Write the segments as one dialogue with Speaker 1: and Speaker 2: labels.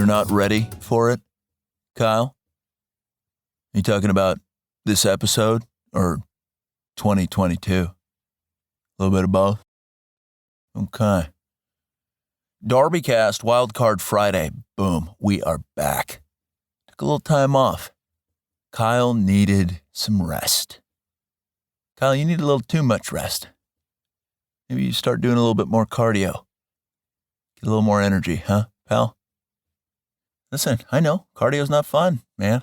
Speaker 1: not ready for it, Kyle? Are you talking about this episode or 2022? A little bit of both? Okay. DarbyCast, WildCard Friday. Boom, we are back. Took a little time off. Kyle needed some rest. Kyle, you need a little too much rest. Maybe you start doing a little bit more cardio. Get a little more energy, huh, pal? Listen, I know, cardio's not fun, man.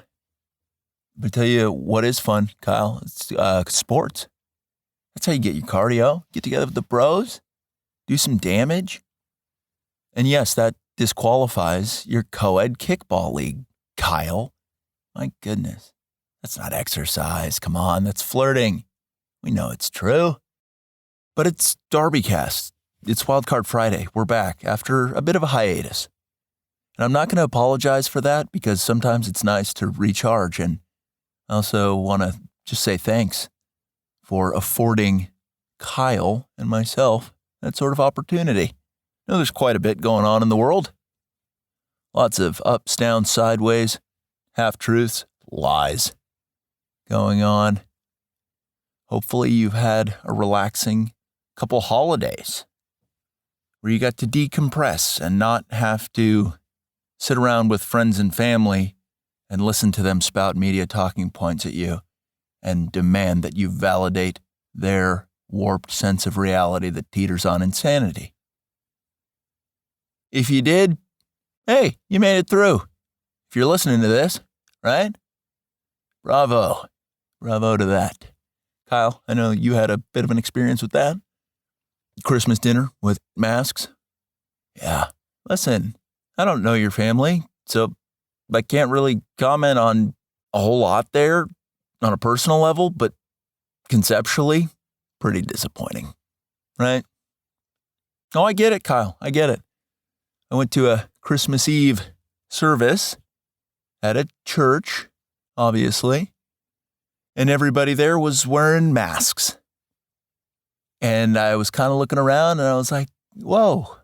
Speaker 1: But I tell you what is fun, Kyle. It's sports. That's how you get your cardio. Get together with the bros. Do some damage. And yes, that disqualifies your co-ed kickball league, Kyle. My goodness. That's not exercise. Come on, that's flirting. We know it's true. But it's DarbyCast. It's WildCard Friday. We're back after a bit of a hiatus. And I'm not going to apologize for that because sometimes it's nice to recharge. And I also want to just say thanks for affording Kyle and myself that sort of opportunity. I know there's quite a bit going on in the world. Lots of ups, downs, sideways, half-truths, lies going on. Hopefully you've had a relaxing couple holidays where you got to decompress and not have to sit around with friends and family and listen to them spout media talking points at you and demand that you validate their warped sense of reality that teeters on insanity. If you did, hey, you made it through. If you're listening to this, right? Bravo. Bravo to that. Kyle, I know you had a bit of an experience with that. Christmas dinner with masks. Yeah. Listen, I don't know your family, so I can't really comment on a whole lot there on a personal level, but conceptually, pretty disappointing, right? Oh, I get it, Kyle. I get it. I went to a Christmas Eve service at a church, obviously, and everybody there was wearing masks. And I was kind of looking around and I was like, whoa,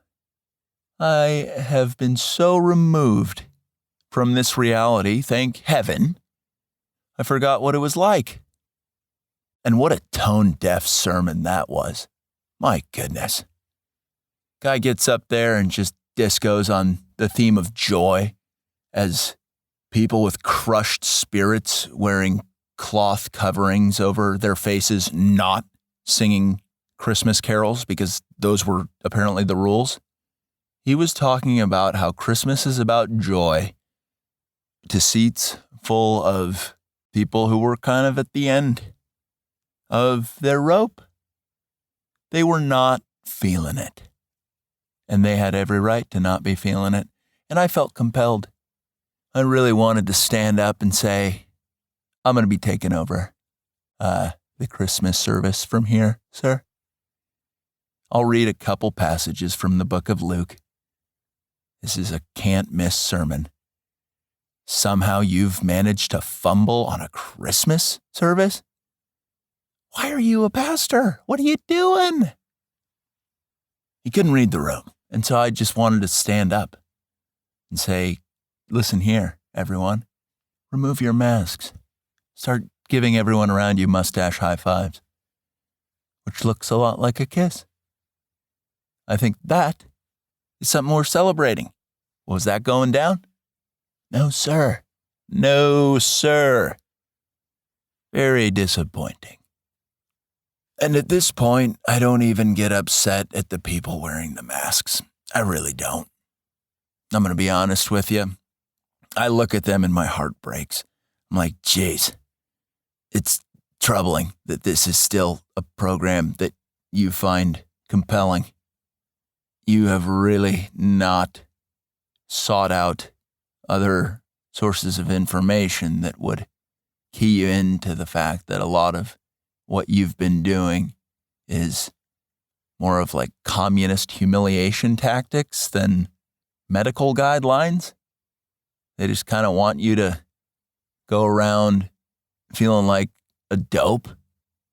Speaker 1: I have been so removed from this reality, thank heaven, I forgot what it was like. And what a tone-deaf sermon that was. My goodness. Guy gets up there and just discos on the theme of joy as people with crushed spirits wearing cloth coverings over their faces not singing Christmas carols because those were apparently the rules. He was talking about how Christmas is about joy to seats full of people who were kind of at the end of their rope. They were not feeling it. And they had every right to not be feeling it. And I felt compelled. I really wanted to stand up and say, I'm going to be taking over the Christmas service from here, sir. I'll read a couple passages from the book of Luke. This is a can't-miss sermon. Somehow you've managed to fumble on a Christmas service? Why are you a pastor? What are you doing? He couldn't read the room, and so I just wanted to stand up and say, listen here, everyone. Remove your masks. Start giving everyone around you mustache high fives, which looks a lot like a kiss. I think that is something worth celebrating. Was that going down? No, sir. No, sir. Very disappointing. And at this point, I don't even get upset at the people wearing the masks. I really don't. I'm going to be honest with you. I look at them and my heart breaks. I'm like, geez, it's troubling that this is still a program that you find compelling. You have really not sought out other sources of information that would key you into the fact that a lot of what you've been doing is more of like communist humiliation tactics than medical guidelines. They just kind of want you to go around feeling like a dope.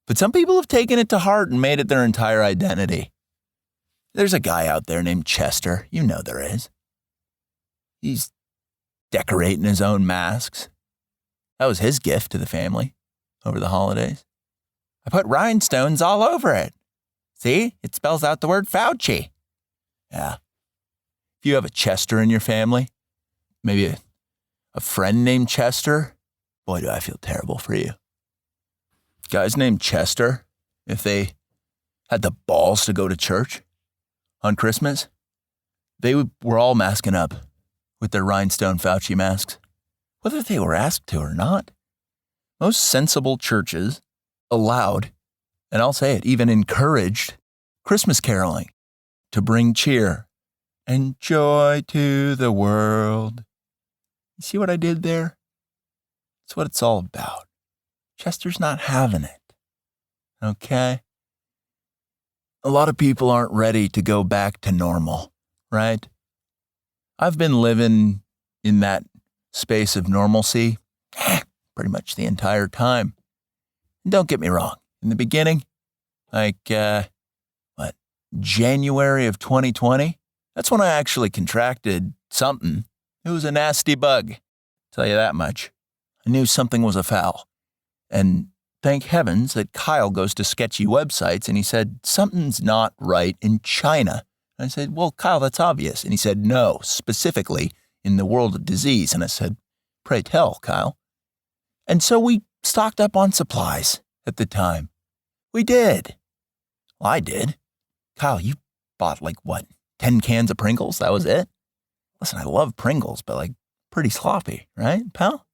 Speaker 1: But some people have taken it to heart and made it their entire identity. There's a guy out there named Chester. You know there is. He's decorating his own masks. That was his gift to the family over the holidays. I put rhinestones all over it. See, it spells out the word Fauci. Yeah. If you have a Chester in your family, maybe a friend named Chester, boy, do I feel terrible for you. Guys named Chester, if they had the balls to go to church on Christmas, they were all masking up with their rhinestone Fauci masks, whether they were asked to or not. Most sensible churches allowed, and I'll say it, even encouraged Christmas caroling to bring cheer and joy to the world. You see what I did there? That's what it's all about. Chester's not having it. Okay? A lot of people aren't ready to go back to normal, right? I've been living in that space of normalcy pretty much the entire time. And don't get me wrong. In the beginning, January of 2020, that's when I actually contracted something. It was a nasty bug. Tell you that much. I knew something was afoul. And thank heavens that Kyle goes to sketchy websites and he said, something's not right in China. And I said, well, Kyle, that's obvious. And he said, no, specifically in the world of disease. And I said, pray tell, Kyle. And so we stocked up on supplies at the time. We did. Well, I did. Kyle, you bought 10 cans of Pringles? That was it? Listen, I love Pringles, but pretty sloppy, right, pal?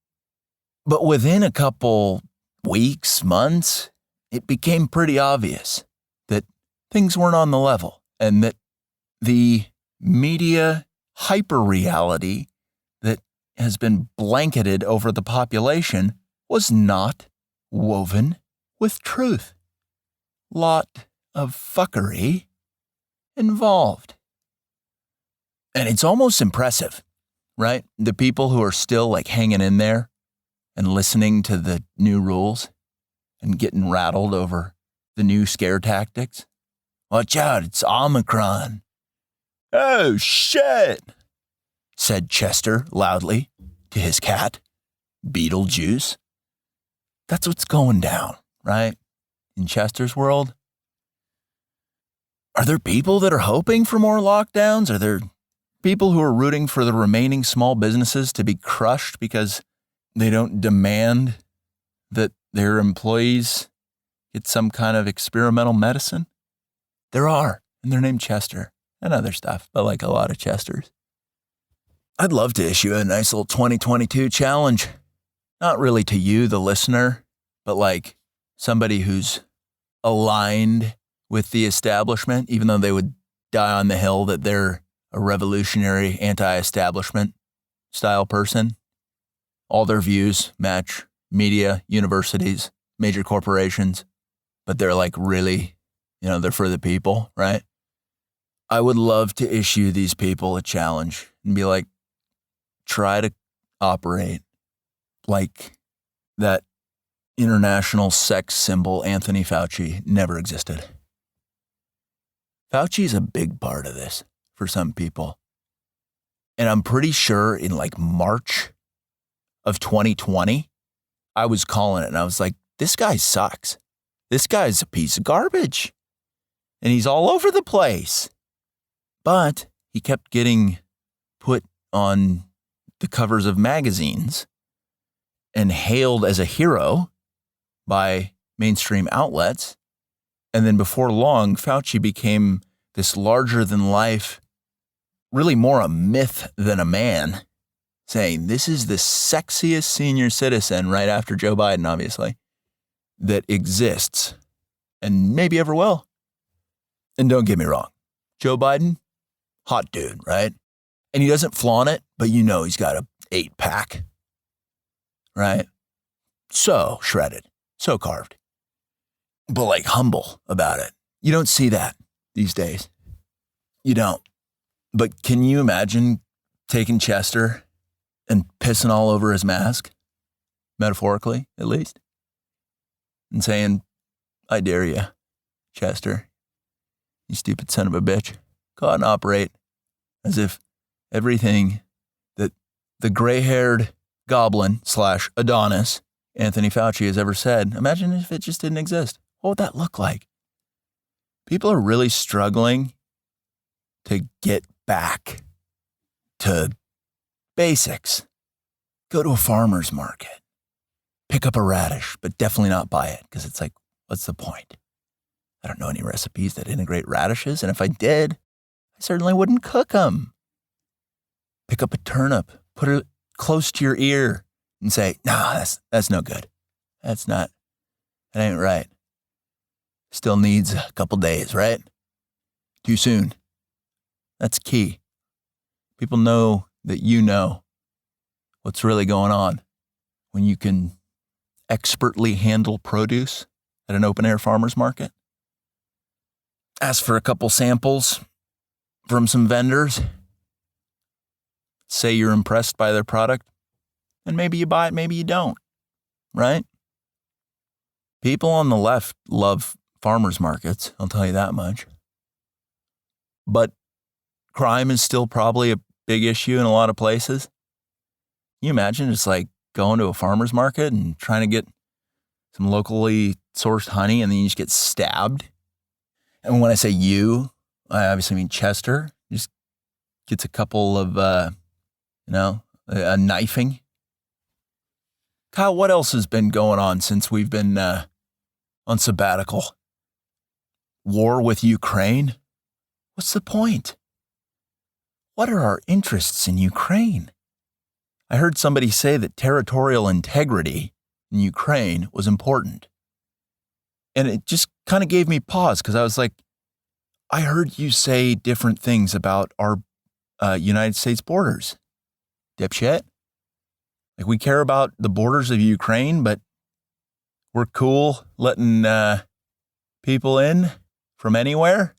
Speaker 1: But within a couple weeks, months, it became pretty obvious that things weren't on the level and that the media hyper-reality that has been blanketed over the population was not woven with truth. Lot of fuckery involved. And it's almost impressive, right? The people who are still hanging in there and listening to the new rules and getting rattled over the new scare tactics. Watch out, it's Omicron. Oh, shit, said Chester loudly to his cat, Beetlejuice. That's what's going down, right? In Chester's world. Are there people that are hoping for more lockdowns? Are there people who are rooting for the remaining small businesses to be crushed because they don't demand that their employees get some kind of experimental medicine? There are, and they're named Chester and other stuff, but a lot of Chesters. I'd love to issue a nice little 2022 challenge. Not really to you, the listener, but somebody who's aligned with the establishment, even though they would die on the hill that they're a revolutionary anti-establishment style person. All their views match media, universities, major corporations, but they're really, they're for the people, right? I would love to issue these people a challenge and be try to operate like that international sex symbol Anthony Fauci never existed. Fauci's a big part of this for some people. And I'm pretty sure in March of 2020, I was calling it and I was like, this guy sucks. This guy's a piece of garbage. And he's all over the place. But he kept getting put on the covers of magazines and hailed as a hero by mainstream outlets. And then before long, Fauci became this larger-than-life, really more a myth than a man, saying this is the sexiest senior citizen, right after Joe Biden, obviously, that exists and maybe ever will. And don't get me wrong, Joe Biden, hot dude, right? And he doesn't flaunt it, but he's got a 8-pack, right? So shredded, so carved, but humble about it. You don't see that these days. You don't. But can you imagine taking Chester and pissing all over his mask, metaphorically at least, and saying, I dare you, Chester, you stupid son of a bitch, go out and operate as if everything that the gray-haired goblin / Adonis, Anthony Fauci, has ever said. Imagine if it just didn't exist. What would that look like? People are really struggling to get back to basics. Go to a farmer's market. Pick up a radish, but definitely not buy it, because it's like, what's the point? I don't know any recipes that integrate radishes, and if I did, I certainly wouldn't cook them. Pick up a turnip, put it close to your ear, and say, nah, that's no good. That ain't right. Still needs a couple days, right? Too soon. That's key. People know that you know what's really going on when you can expertly handle produce at an open-air farmer's market. Ask for a couple samples from some vendors. Say you're impressed by their product, and maybe you buy it, maybe you don't, right? People on the left love farmers markets, I'll tell you that much. But crime is still probably a big issue in a lot of places. Can you imagine just like going to a farmer's market and trying to get some locally sourced honey, and then you just get stabbed? And when I say you, I obviously mean Chester. Just gets a couple of, a knifing. Kyle, what else has been going on since we've been on sabbatical? War with Ukraine? What's the point? What are our interests in Ukraine? I heard somebody say that territorial integrity in Ukraine was important. And it just kind of gave me pause, because I was like, I heard you say different things about our United States borders. Dipshit. Like, we care about the borders of Ukraine, but we're cool letting people in from anywhere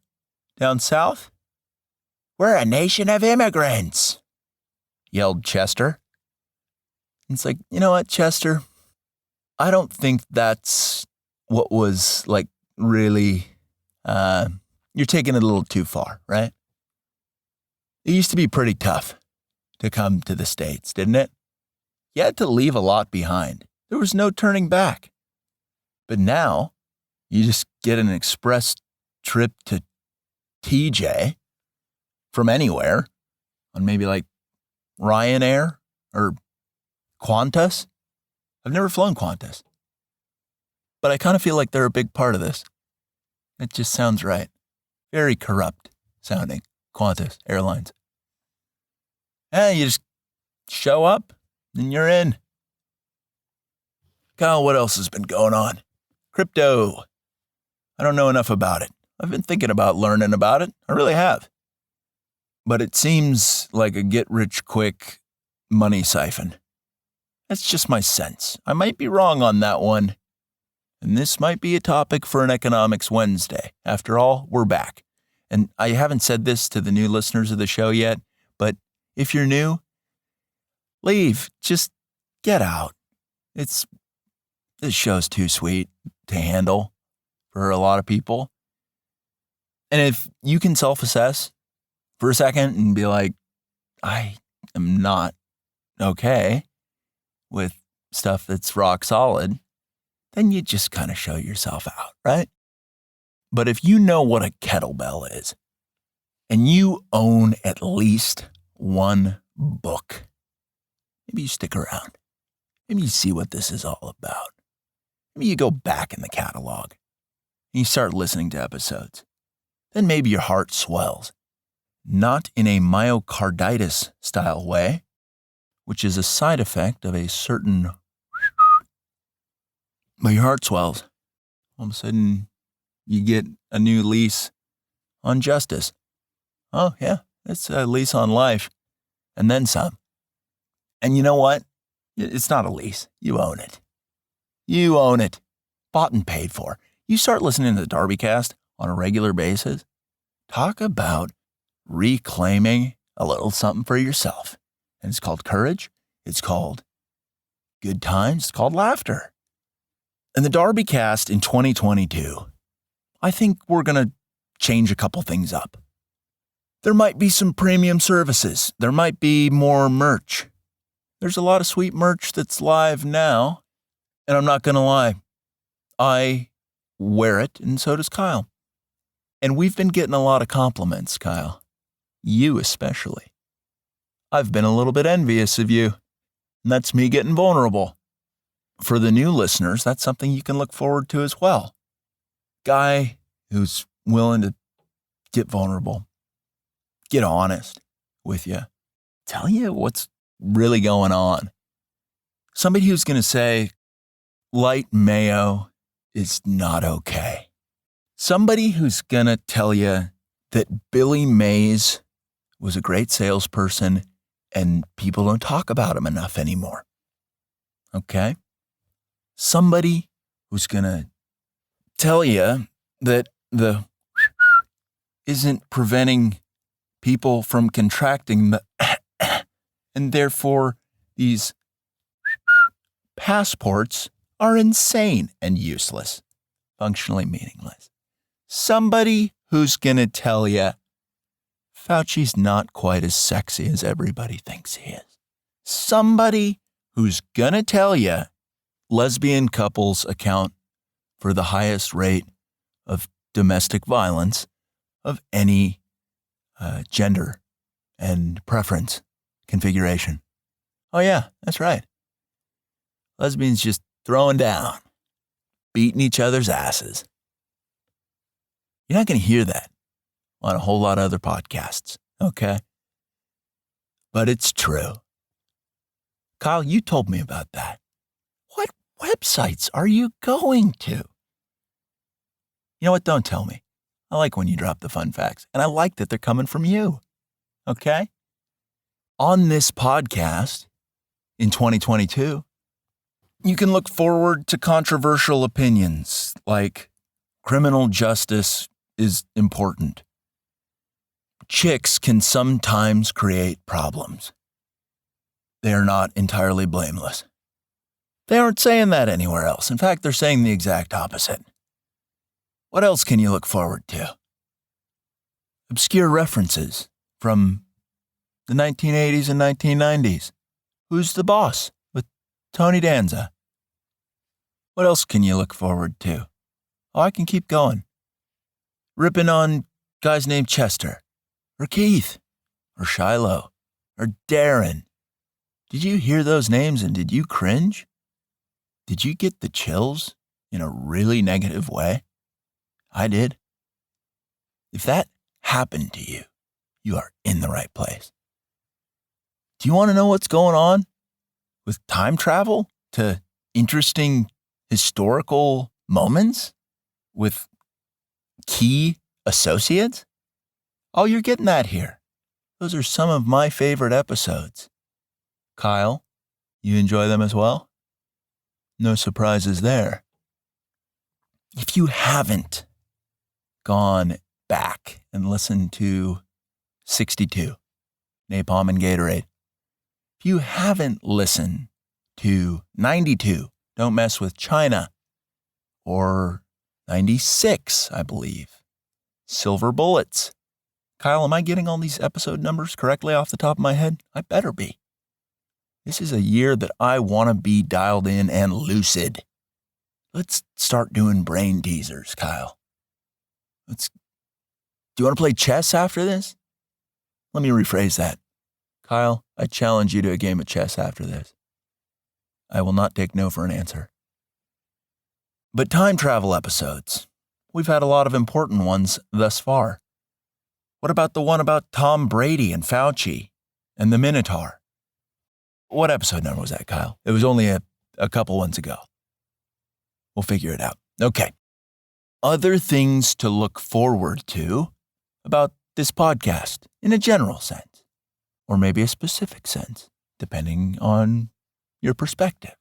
Speaker 1: down south? We're a nation of immigrants, yelled Chester. It's like, you know what, Chester? I don't think that's what was like really, you're taking it a little too far, right? It used to be pretty tough to come to the States, didn't it? You had to leave a lot behind. There was no turning back. But now, you just get an express trip to TJ from anywhere on maybe like Ryanair or Qantas. I've never flown Qantas, but I kind of feel like they're a big part of this. It just sounds right. Very corrupt sounding, Qantas Airlines. And you just show up and you're in. Kyle, what else has been going on? Crypto. I don't know enough about it. I've been thinking about learning about it. I really have. But it seems like a get-rich-quick money siphon. That's just my sense. I might be wrong on that one. And this might be a topic for an Economics Wednesday. After all, we're back. And I haven't said this to the new listeners of the show yet, but if you're new, leave. Just get out. This show's too sweet to handle for a lot of people. And if you can self-assess for a second and be like, I am not okay with stuff that's rock solid, then you just kind of show yourself out, right? But if you know what a kettlebell is, and you own at least one book, maybe you stick around. Maybe you see what this is all about. Maybe you go back in the catalog and you start listening to episodes. Then maybe your heart swells. Not in a myocarditis style way, which is a side effect of a certain... But your heart swells. All of a sudden, you get a new lease on justice. Oh, yeah, it's a lease on life. And then some. And you know what? It's not a lease. You own it. You own it. Bought and paid for. You start listening to the DarbyCast on a regular basis. Talk about reclaiming a little something for yourself. And it's called courage. It's called good times. It's called laughter. And the DarbyCast in 2022, I think we're going to change a couple things up. There might be some premium services. There might be more merch. There's a lot of sweet merch that's live now, and I'm not going to lie. I wear it, and so does Kyle. And we've been getting a lot of compliments, Kyle. You especially. I've been a little bit envious of you, and that's me getting vulnerable. For the new listeners, that's something you can look forward to as well. Guy who's willing to get vulnerable, get honest with you, tell you what's really going on. Somebody who's going to say, light mayo is not okay. Somebody who's going to tell you that Billy Mays was a great salesperson and people don't talk about him enough anymore. Okay? Somebody who's going to tell you that the isn't preventing people from contracting the and therefore these passports are insane and useless, functionally meaningless. Somebody who's going to tell you Fauci's not quite as sexy as everybody thinks he is. Somebody who's going to tell you lesbian couples account for the highest rate of domestic violence of any gender and preference configuration. Oh yeah, that's right. Lesbians just throwing down, beating each other's asses. You're not going to hear that on a whole lot of other podcasts, okay? But it's true. Kyle, you told me about that. What websites are you going to? You know what? Don't tell me. I like when you drop the fun facts, and I like that they're coming from you, okay? On this podcast in 2022, you can look forward to controversial opinions like criminal justice is important. Chicks can sometimes create problems. They are not entirely blameless. They aren't saying that anywhere else. In fact, they're saying the exact opposite. What else can you look forward to? Obscure references from the 1980s and 1990s. Who's the Boss with Tony Danza? What else can you look forward to? Oh, I can keep going. Ripping on guys named Chester, or Keith, or Shiloh, or Darren. Did you hear those names and did you cringe? Did you get the chills in a really negative way? I did. If that happened to you, you are in the right place. Do you want to know what's going on with time travel to interesting historical moments with key associates? Oh, you're getting that here. Those are some of my favorite episodes. Kyle, you enjoy them as well? No surprises there. If you haven't gone back and listened to 62, Napalm and Gatorade, if you haven't listened to 92, Don't Mess with China, or 96, I believe, Silver Bullets. Kyle, am I getting all these episode numbers correctly off the top of my head? I better be. This is a year that I want to be dialed in and lucid. Let's start doing brain teasers, Kyle. Do you want to play chess after this? Let me rephrase that. Kyle, I challenge you to a game of chess after this. I will not take no for an answer. But time travel episodes. We've had a lot of important ones thus far. What about the one about Tom Brady and Fauci and the Minotaur? What episode number was that, Kyle? It was only a couple ones ago. We'll figure it out. Okay. Other things to look forward to about this podcast in a general sense, or maybe a specific sense, depending on your perspective.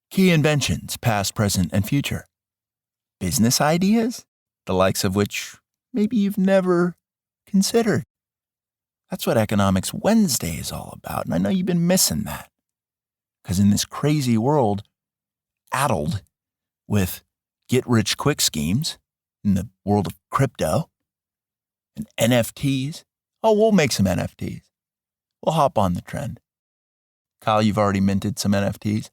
Speaker 1: Key inventions, past, present, and future. Business ideas, the likes of which maybe you've never considered. That's what Economics Wednesday is all about, and I know you've been missing that. Because in this crazy world, addled with get-rich-quick schemes in the world of crypto and NFTs, we'll make some NFTs. We'll hop on the trend. Kyle, you've already minted some NFTs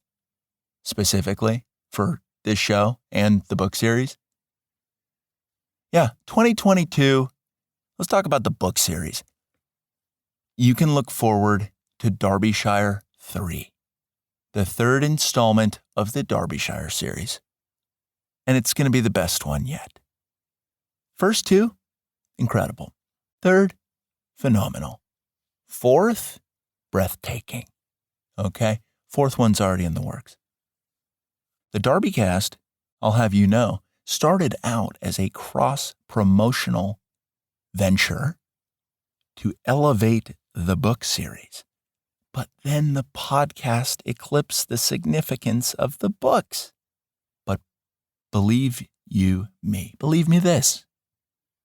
Speaker 1: specifically for this show and the book series. Yeah, 2022. Let's talk about the book series. You can look forward to Derbyshire 3, the third installment of the Derbyshire series. And it's going to be the best one yet. First two, incredible. Third, phenomenal. Fourth, breathtaking. Okay? Fourth one's already in the works. The DarbyCast, I'll have you know, started out as a cross-promotional venture to elevate the book series. But then the podcast eclipsed the significance of the books. But believe me this,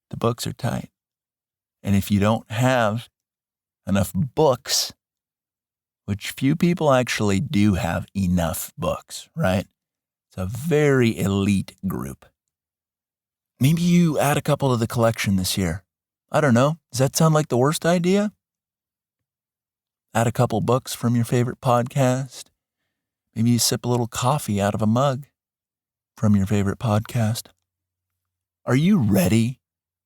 Speaker 1: the books are tight. And if you don't have enough books, which few people actually do have enough books, right? It's a very elite group. Maybe you add a couple to the collection this year. I don't know. Does that sound like the worst idea? Add a couple books from your favorite podcast. Maybe you sip a little coffee out of a mug from your favorite podcast. Are you ready?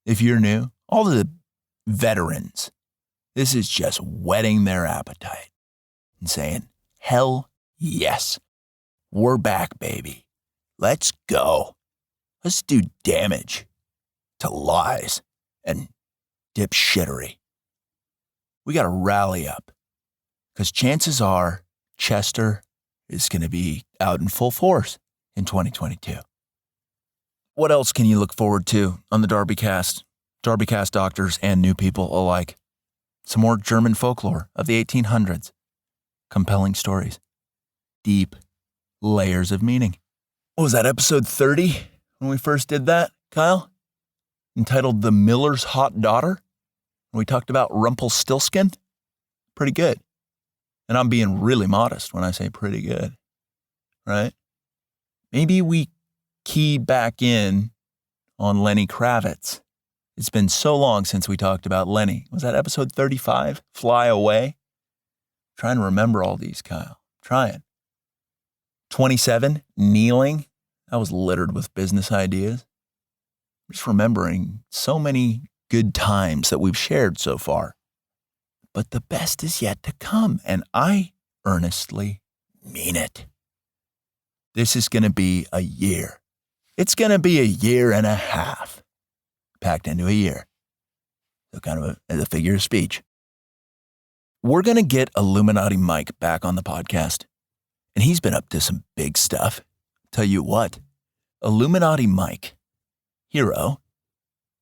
Speaker 1: If you're new, all the veterans, this is just whetting their appetite and saying, hell yes, we're back, baby. Let's go. Let's do damage to lies and dipshittery. We got to rally up because chances are Chester is going to be out in full force in 2022. What else can you look forward to on the DarbyCast? DarbyCast doctors and new people alike. Some more German folklore of the 1800s. Compelling stories. Deep layers of meaning. What was that, episode 30 when we first did that, Kyle? Entitled The Miller's Hot Daughter? When we talked about Rumpelstiltskin? Pretty good. And I'm being really modest when I say pretty good, right? Maybe we key back in on Lenny Kravitz. It's been so long since we talked about Lenny. Was that episode 35? Fly Away? I'm trying to remember all these, Kyle. Trying. 27, Kneeling. That was littered with business ideas. Just remembering so many good times that we've shared so far. But the best is yet to come, and I earnestly mean it. This is going to be a year. It's going to be a year and a half packed into a year. So kind of a figure of speech. We're going to get Illuminati Mike back on the podcast, and he's been up to some big stuff. Tell you what, Illuminati Mike, hero.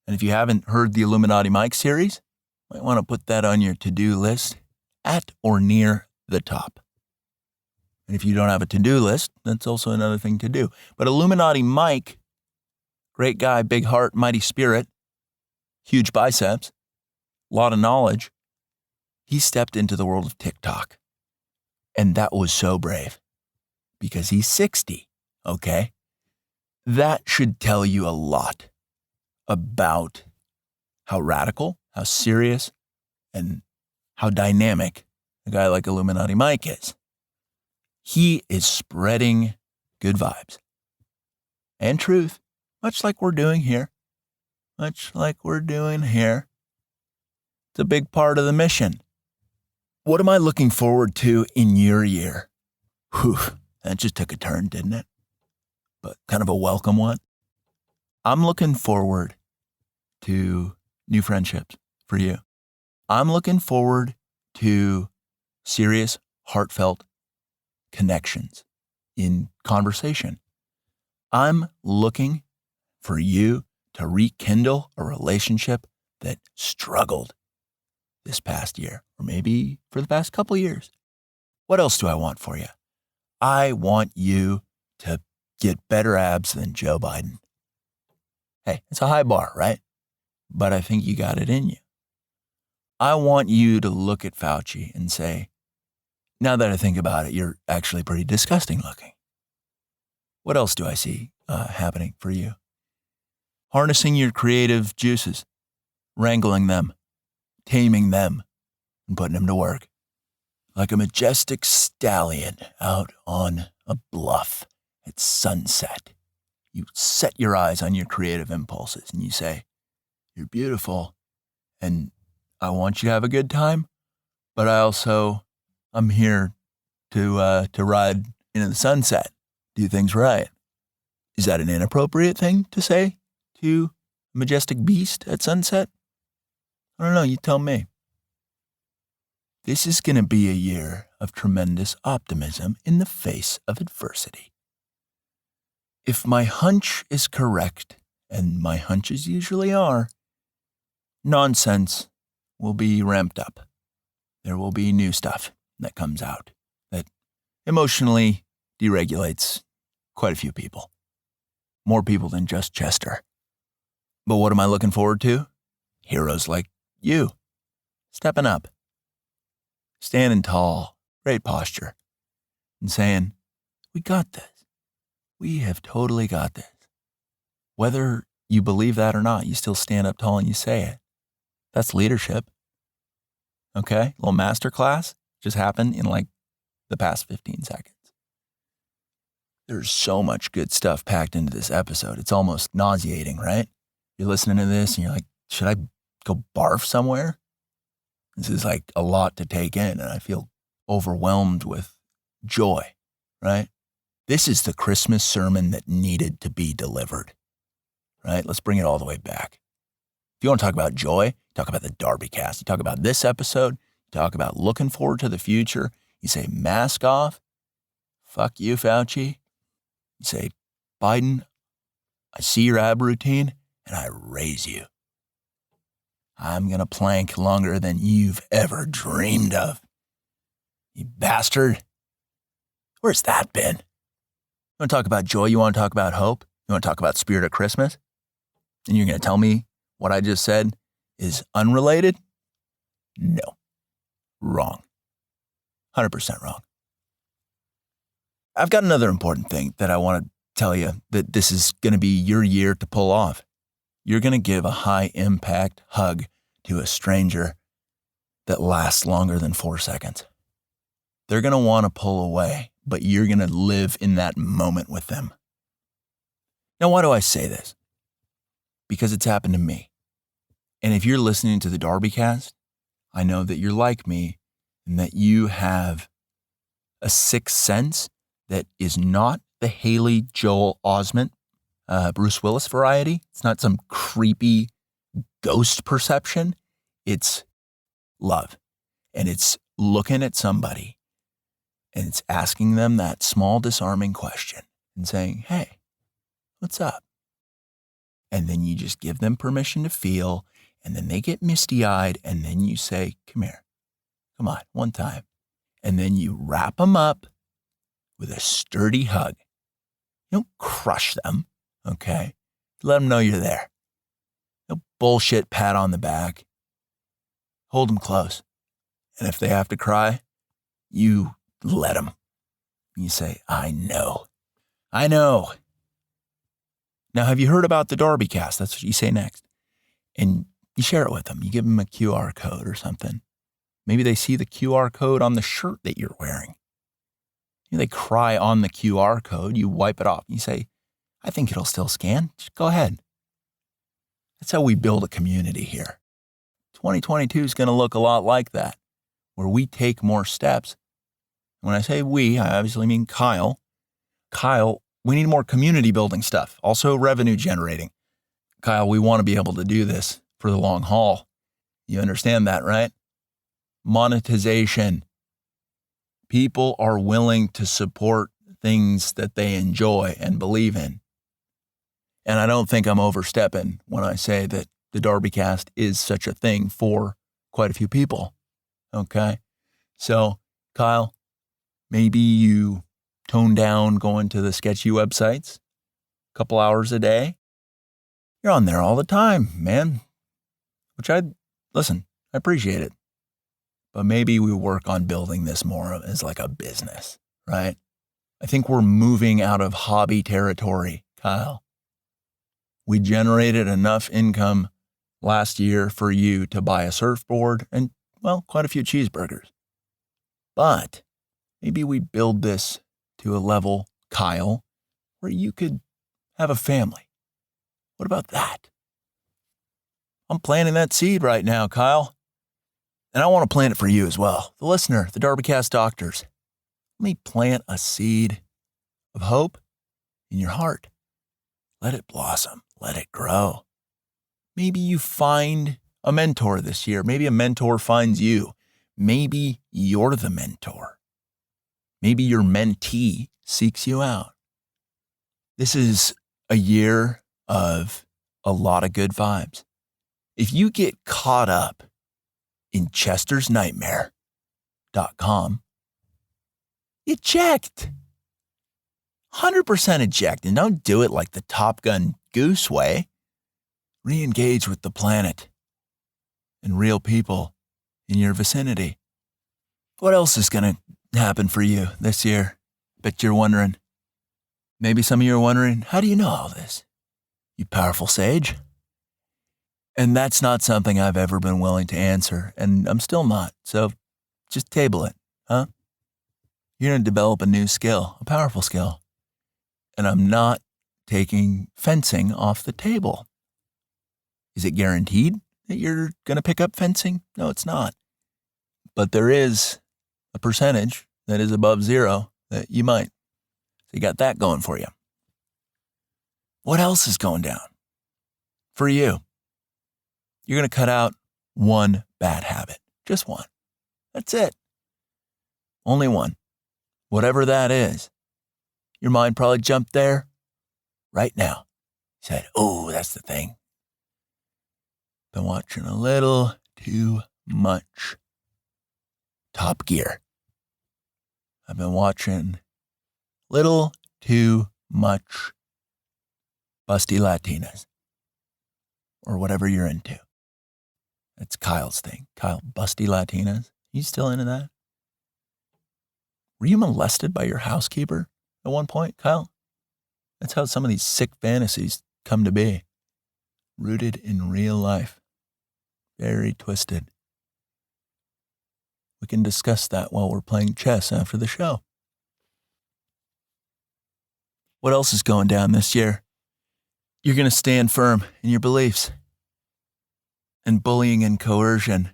Speaker 1: And if you haven't heard the Illuminati Mike series, you might want to put that on your to-do list at or near the top. And if you don't have a to-do list, that's also another thing to do. But Illuminati Mike, great guy, big heart, mighty spirit, huge biceps, a lot of knowledge. He stepped into the world of TikTok. And that was so brave because he's 60, okay? That should tell you a lot about how radical, how serious, and how dynamic a guy like Illuminati Mike is. He is spreading good vibes and truth, much like we're doing here. It's a big part of the mission. What am I looking forward to in your year? Whew, that just took a turn, didn't it? But kind of a welcome one. I'm looking forward to new friendships for you. I'm looking forward to serious, heartfelt connections in conversation. I'm looking for you to rekindle a relationship that struggled this past year, or maybe for the past couple years. What else do I want for you? I want you to get better abs than Joe Biden. Hey, it's a high bar, right? But I think you got it in you. I want you to look at Fauci and say, now that I think about it, you're actually pretty disgusting looking. What else do I see happening for you? Harnessing your creative juices, wrangling them, taming them, and putting them to work. like a majestic stallion out on a bluff at sunset. You set your eyes on your creative impulses and you say, you're beautiful and I want you to have a good time, but I'm here to ride into the sunset, do things right. Is that an inappropriate thing to say to a majestic beast at sunset? I don't know, you tell me. This is going to be a year of tremendous optimism in the face of adversity. If my hunch is correct, and my hunches usually are, nonsense will be ramped up. There will be new stuff that comes out that emotionally deregulates quite a few people. More people than just Chester. But what am I looking forward to? Heroes like you, stepping up, standing tall, great posture, and saying, we got this. We have totally got this. Whether you believe that or not, you still stand up tall and you say it. That's leadership. Okay? A little masterclass just happened in like the past 15 seconds. There's so much good stuff packed into this episode. It's almost nauseating, right? You're listening to this and you're like, should I go barf somewhere? This is like a lot to take in and I feel overwhelmed with joy, right? This is the Christmas sermon that needed to be delivered, right? Let's bring it all the way back. If you want to talk about joy, talk about the DarbyCast. You talk about this episode, you talk about looking forward to the future. You say mask off, fuck you, Fauci. You say, Biden, I see your ab routine and I raise you. I'm going to plank longer than you've ever dreamed of. You bastard. Where's that been? You want to talk about joy? You want to talk about hope? You want to talk about spirit of Christmas? And you're going to tell me what I just said is unrelated? No. Wrong. 100% wrong. I've got another important thing that I want to tell you that this is going to be your year to pull off. You're going to give a high-impact hug to a stranger that lasts longer than 4 seconds. They're going to want to pull away, but you're going to live in that moment with them. Now, why do I say this? Because it's happened to me. And if you're listening to the DarbyCast, I know that you're like me and that you have a sixth sense that is not the Haley Joel Osment Bruce Willis variety. It's not some creepy ghost perception. It's love. And it's looking at somebody and it's asking them that small disarming question and saying, hey, what's up? And then you just give them permission to feel, and then they get misty-eyed, and then you say, come here. Come on, one time. And then you wrap them up with a sturdy hug. You don't crush them. Okay, let them know you're there. No bullshit pat on the back. Hold them close. And if they have to cry, you let them. You say, I know. I know. Now, have you heard about the DarbyCast? That's what you say next. And you share it with them. You give them a QR code or something. Maybe they see the QR code on the shirt that you're wearing. Maybe they cry on the QR code. You wipe it off. And you say, I think it'll still scan. Just go ahead. That's how we build a community here. 2022 is going to look a lot like that, where we take more steps. When I say we, I obviously mean Kyle. Kyle, we need more community building stuff, also revenue generating. Kyle, we want to be able to do this for the long haul. You understand that, right? Monetization. People are willing to support things that they enjoy and believe in. And I don't think I'm overstepping when I say that the DarbyCast is such a thing for quite a few people. Okay? So, Kyle, maybe you tone down going to the sketchy websites a couple hours a day. You're on there all the time, man. I appreciate it. But maybe we work on building this more as like a business, right? I think we're moving out of hobby territory, Kyle. We generated enough income last year for you to buy a surfboard and, well, quite a few cheeseburgers. But maybe we build this to a level, Kyle, where you could have a family. What about that? I'm planting that seed right now, Kyle. And I want to plant it for you as well. The listener, the DarbyCast doctors. Let me plant a seed of hope in your heart. Let it blossom. Let it grow. Maybe you find a mentor this year. Maybe a mentor finds you. Maybe you're the mentor. Maybe your mentee seeks you out. This is a year of a lot of good vibes. If you get caught up in chestersnightmare.com, eject. 100% eject. And don't do it like the Top Gun Goose way. Re-engage with the planet and real people in your vicinity. What else is going to happen for you this year? Bet you're wondering. Maybe some of you are wondering, how do you know all this? You powerful sage. And that's not something I've ever been willing to answer, and I'm still not. So just table it, huh? You're going to develop a new skill, a powerful skill. And I'm not taking fencing off the table. Is it guaranteed that you're going to pick up fencing? No, it's not. But there is a percentage that is above zero that you might. So you got that going for you. What else is going down for you? You're going to cut out one bad habit. Just one. That's it. Only one. Whatever that is. Your mind probably jumped there right now. Said, oh, that's the thing. Been watching a little too much Top Gear. I've been watching little too much busty Latinas. Or whatever you're into. That's Kyle's thing. Kyle, busty Latinas. You still into that? Were you molested by your housekeeper at one point, Kyle? That's how some of these sick fantasies come to be. Rooted in real life. Very twisted. We can discuss that while we're playing chess after the show. What else is going down this year? You're going to stand firm in your beliefs. And bullying and coercion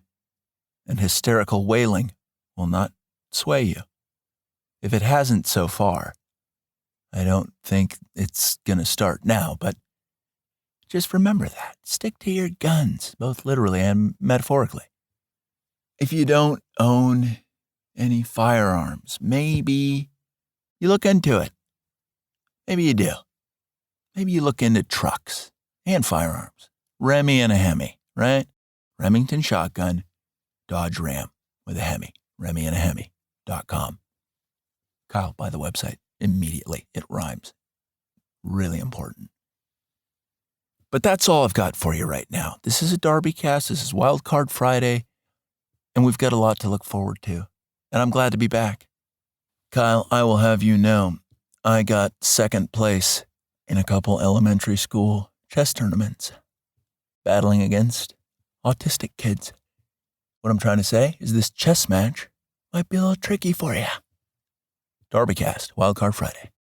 Speaker 1: and hysterical wailing will not sway you. If it hasn't so far, I don't think it's going to start now, but just remember that. Stick to your guns, both literally and metaphorically. If you don't own any firearms, maybe you look into it. Maybe you do. Maybe you look into trucks and firearms. Remy and a Hemi, right? Remington shotgun, Dodge Ram with a Hemi. RemyandAHemi.com. Kyle, buy the website immediately. It rhymes. Really important. But that's all I've got for you right now. This is a DarbyCast. This is WildCard Friday. And we've got a lot to look forward to. And I'm glad to be back. Kyle, I will have you know, I got second place in a couple elementary school chess tournaments, battling against autistic kids. What I'm trying to say is this chess match might be a little tricky for you. DarbyCast, WildCard Friday.